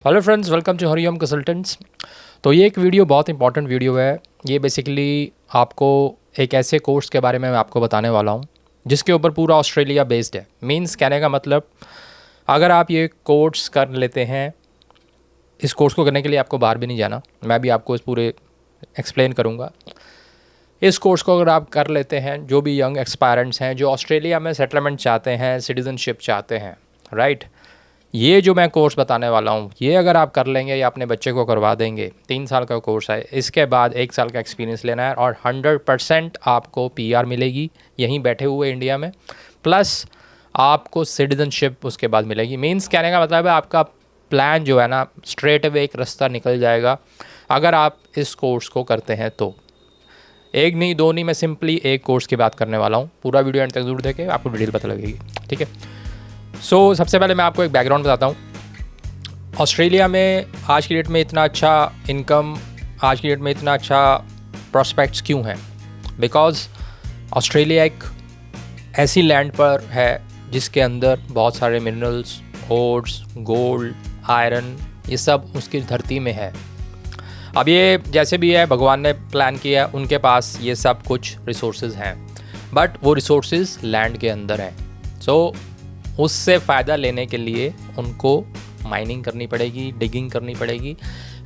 Hello friends, welcome to Hariom consultants. तो ये एक वीडियो बहुत इंपॉर्टेंट वीडियो है। ये बेसिकली आपको एक ऐसे कोर्स के बारे में मैं आपको बताने वाला हूँ जिसके ऊपर पूरा ऑस्ट्रेलिया बेस्ड है। मींस कहने का मतलब, अगर आप ये कोर्स कर लेते हैं, इस कोर्स को करने के लिए आपको बाहर भी नहीं जाना, मैं भी आपको इस पूरे एक्सप्लेन करूँगा। इस कोर्स को अगर आप कर लेते हैं, जो भी यंग एक्सपायरेंट्स हैं जो ऑस्ट्रेलिया में सेटलमेंट चाहते हैं, सिटीज़नशिप चाहते हैं, राइट, ये जो मैं कोर्स बताने वाला हूँ, ये अगर आप कर लेंगे या अपने बच्चे को करवा देंगे, 3 साल का कोर्स है। इसके बाद 1 साल का एक्सपीरियंस लेना है और 100% आपको पीआर मिलेगी यहीं बैठे हुए इंडिया में, प्लस आपको सिटीजनशिप उसके बाद मिलेगी। मीन्स कहने का मतलब है, आपका प्लान जो है ना, स्ट्रेट अवे एक रास्ता निकल जाएगा अगर आप इस कोर्स को करते हैं तो। एक नहीं, दो नहीं, मैं सिंपली एक कोर्स की बात करने वाला हूँ। पूरा वीडियो एंड तक जरूर देखें, आपको डिटेल पता लगेगी, ठीक है। सबसे पहले मैं आपको एक बैकग्राउंड बताता हूँ। ऑस्ट्रेलिया में आज की डेट में इतना अच्छा इनकम, आज की डेट में इतना अच्छा प्रॉस्पेक्ट्स क्यों हैं? बिकॉज़ ऑस्ट्रेलिया एक ऐसी लैंड पर है जिसके अंदर बहुत सारे मिनरल्स, ओर्स, गोल्ड, आयरन, ये सब उसकी धरती में है। अब ये जैसे भी है, भगवान ने प्लान किया, उनके पास ये सब कुछ रिसोर्सेज हैं, बट वो रिसोर्सेज लैंड के अंदर हैं। उससे फ़ायदा लेने के लिए उनको माइनिंग करनी पड़ेगी, डिगिंग करनी पड़ेगी,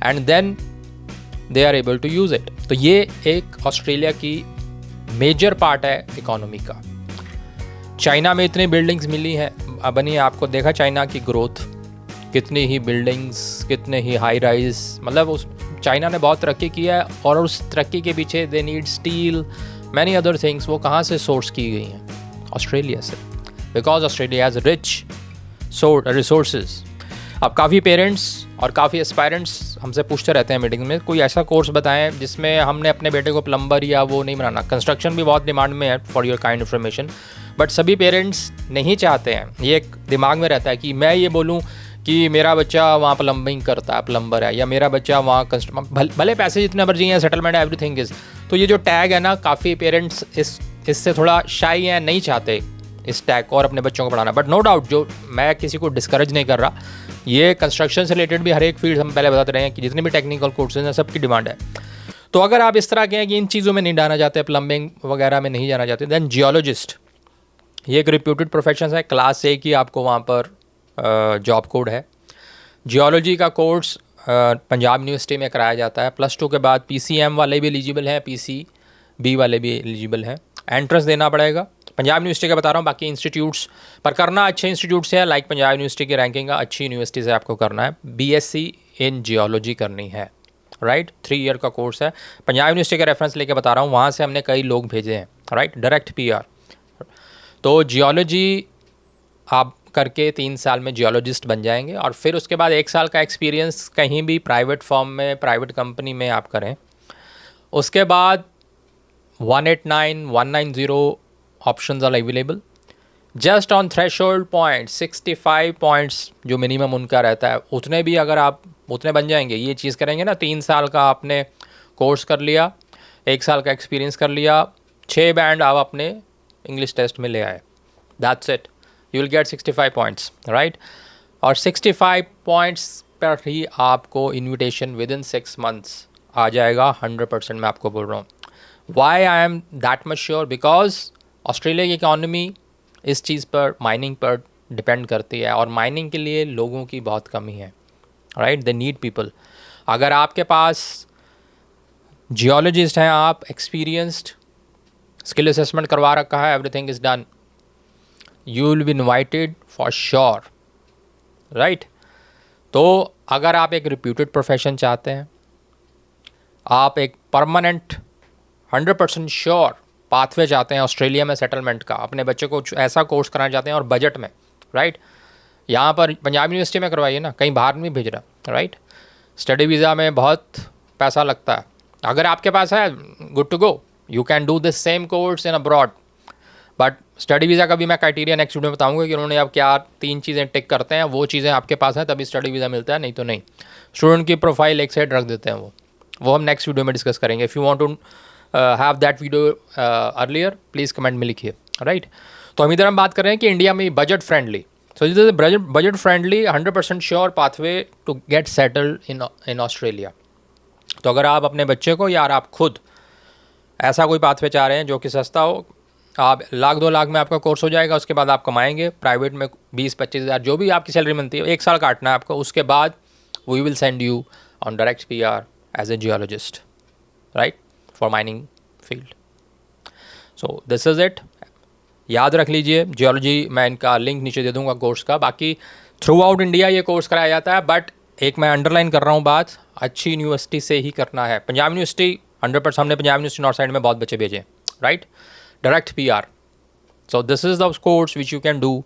and then they are able to use it. तो ये एक ऑस्ट्रेलिया की मेजर पार्ट है इकोनॉमी का। चाइना में इतनी बिल्डिंग्स मिली हैं, बनी है, आपको देखा चाइना की ग्रोथ, कितनी ही बिल्डिंग्स, कितने ही हाई राइज, मतलब उस चाइना ने बहुत तरक्की किया है। और उस तरक्की के पीछे they need steel, many other things, वो कहाँ से सोर्स की गई हैं? ऑस्ट्रेलिया से, because Australia has rich resources. अब काफ़ी पेरेंट्स और काफ़ी एस्पायरेंट्स हमसे पूछते रहते हैं मीटिंग में, कोई ऐसा कोर्स बताएं जिसमें हमने अपने बेटे को प्लम्बर या वो नहीं बनाना। कंस्ट्रक्शन भी बहुत डिमांड में है, for your kind information, but सभी पेरेंट्स नहीं चाहते हैं। ये एक दिमाग में रहता है कि मैं ये बोलूँ कि मेरा बच्चा वहाँ प्लम्बिंग करता है, प्लम्बर है, या मेरा बच्चा वहाँ भले पैसे जितने मर्जी हैं, सेटलमेंट एवरीथिंग इज़। तो ये जो टैग है ना, काफ़ी पेरेंट्स इससे थोड़ा शाई हैं, नहीं चाहते इस टैग को और अपने बच्चों को पढ़ाना। बट नो डाउट, जो मैं किसी को डिस्करेज नहीं कर रहा, ये कंस्ट्रक्शन से रिलेटेड भी हर एक फील्ड हम पहले बताते रहे हैं कि जितने भी टेक्निकल कोर्सेज हैं सबकी डिमांड है। तो अगर आप इस तरह के हैं कि इन चीज़ों में नहीं जाना चाहते, प्लम्बिंग वगैरह में नहीं जाना चाहते, देन जियोलॉजिस्ट, ये एक रिप्यूटेड प्रोफेशन है। क्लास ए की आपको वहाँ पर जॉब कोड है। जियोलॉजी का कोर्स पंजाब यूनिवर्सिटी में कराया जाता है। +2 के बाद PCM वाले भी एलिजिबल हैं, PCB वाले भी एलिजिबल हैं। एंट्रेंस देना पड़ेगा। पंजाब यूनिवर्सिटी का बता रहा हूँ, बाकी इंस्टीट्यूट्स पर करना अच्छे इंस्टीट्यूट से है, लाइक पंजाब यूनिवर्सिटी की रैंकिंग का अच्छी यूनिवर्सिटी से आपको करना है। BSc इन जियोलॉजी करनी है, राइट। 3 ईयर का कोर्स है। पंजाब यूनिवर्सिटी का रेफरेंस लेके बता रहा हूँ, वहाँ से हमने कई लोग भेजे हैं, राइट, डायरेक्ट PR। तो जियोलॉजी आप करके 3 साल में जियोलॉजिस्ट बन जाएंगे, और फिर उसके बाद 1 साल का एक्सपीरियंस कहीं भी प्राइवेट फॉर्म में, प्राइवेट कंपनी में आप करें। उसके बाद 189, 190 options are available. Just on threshold point 65 points जो मिनिमम उनका रहता है, उतने भी अगर आप उतने बन जाएंगे, ये चीज़ करेंगे ना, 3 साल का आपने कोर्स कर लिया, 1 साल का एक्सपीरियंस कर लिया, 6 बैंड आप अपने इंग्लिश टेस्ट में ले आए, that's it, you will get 65 points, right. और 65 पॉइंट्स पर ही आपको इन्विटेशन विद इन 6 मंथ्स आ जाएगा, 100% मैं आपको बोल रहा हूँ। Why I am that much sure? Because Australia की इकॉनमी इस चीज़ पर, माइनिंग पर डिपेंड करती है, और माइनिंग के लिए लोगों की बहुत कमी है, राइट, दे नीड पीपल। अगर आपके पास जियोलॉजिस्ट हैं, आप एक्सपीरियंस्ड, स्किल असेसमेंट करवा रखा है, everything is done, you will be invited for sure, right. तो अगर आप एक रिप्यूटेड प्रोफेशन चाहते हैं, आप एक परमानेंट 100% श्योर पाथवे चाहते हैं ऑस्ट्रेलिया में सेटलमेंट का, अपने बच्चे को ऐसा कोर्स कराना चाहते हैं और बजट में, राइट, यहाँ पर पंजाब यूनिवर्सिटी में करवाइए ना, कहीं बाहर नहीं भेज रहा, राइट। स्टडी वीज़ा में बहुत पैसा लगता है। अगर आपके पास है, good to go, you can do this same course in abroad. But study visa का भी मैं क्राइटेरिया नेक्स्ट वीडियो में बताऊंगा कि उन्होंने अब क्या 3 चीज़ें टिक करते हैं, वो चीज़ें आपके पास हैं तभी स्टडी वीज़ा मिलता है, नहीं तो नहीं। स्टूडेंट की प्रोफाइल एक साइड रख देते हैं, वो हम नेक्स्ट वीडियो में डिस्कस करेंगे। If you want to have that video earlier, please comment में लिखिए, राइट। तो हम इधर हम बात कर रहे हैं कि इंडिया में budget friendly, So this is a budget friendly 100% sure pathway to get settled in Australia. तो अगर आप अपने बच्चे को या आप खुद ऐसा कोई पाथवे चाह रहे हैं जो कि सस्ता हो, आप 1-2 लाख में आपका कोर्स हो जाएगा, उसके बाद आप कमाएंगे प्राइवेट में 20-25 हज़ार जो भी आपकी सैलरी बनती है 1 साल काटना है आपको, उसके बाद we will send you on direct PR as a geologist, right, for mining field. So this is it. याद रख लीजिए, जियोलॉजी मैं इनका लिंक नीचे दे दूंगा कोर्स का. बाकी थ्रू आउट इंडिया ये कोर्स कराया जाता है, बट एक मैं अंडरलाइन कर रहा हूँ बात, अच्छी यूनिवर्सिटी से ही करना है. पंजाब यूनिवर्सिटी 100%, हमने पंजाब यूनिवर्सिटी नॉर्थ साइड में बहुत बच्चे भेजे, right, direct PR. So this is the course which you can do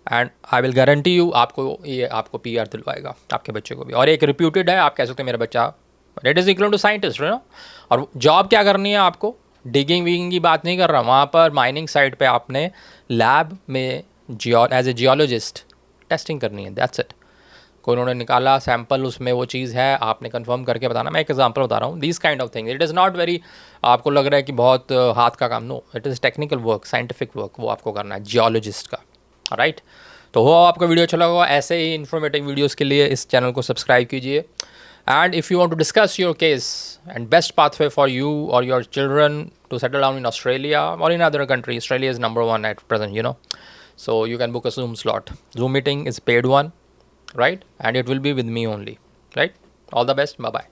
and I will guarantee you आपको PR दिलवाएगा आपके बच्चे को भी. और एक रिप्यूटेड है, आप कह सकते हैं मेरा बच्चा it is equal to scientist, no. और जॉब क्या करनी है आपको, डिगिंग विगिंग की बात नहीं कर रहा, वहाँ पर माइनिंग साइट पे आपने लैब में एज ए जियोलॉजिस्ट टेस्टिंग करनी है, दैट्स इट. कोई उन्होंने निकाला सैम्पल, उसमें वो चीज़ है, आपने कंफर्म करके बताना. मैं एक एग्जांपल बता रहा हूँ, this kind of thing. It is not very, आपको लग रहा है कि बहुत हाथ का काम, no, it is technical work, scientific work, वो आपको करना है जियोलॉजिस्ट का, राइट. तो हो आपका वीडियो अच्छा लगा, ऐसे ही इन्फॉर्मेटिव वीडियोज़ के लिए इस चैनल को सब्सक्राइब कीजिए. And if you want to discuss your case and best pathway for you or your children to settle down in Australia or in other country, Australia is #1 at present, you know. So you can book a Zoom slot. Zoom meeting is paid one, right? And it will be with me only, right? All the best. Bye-bye.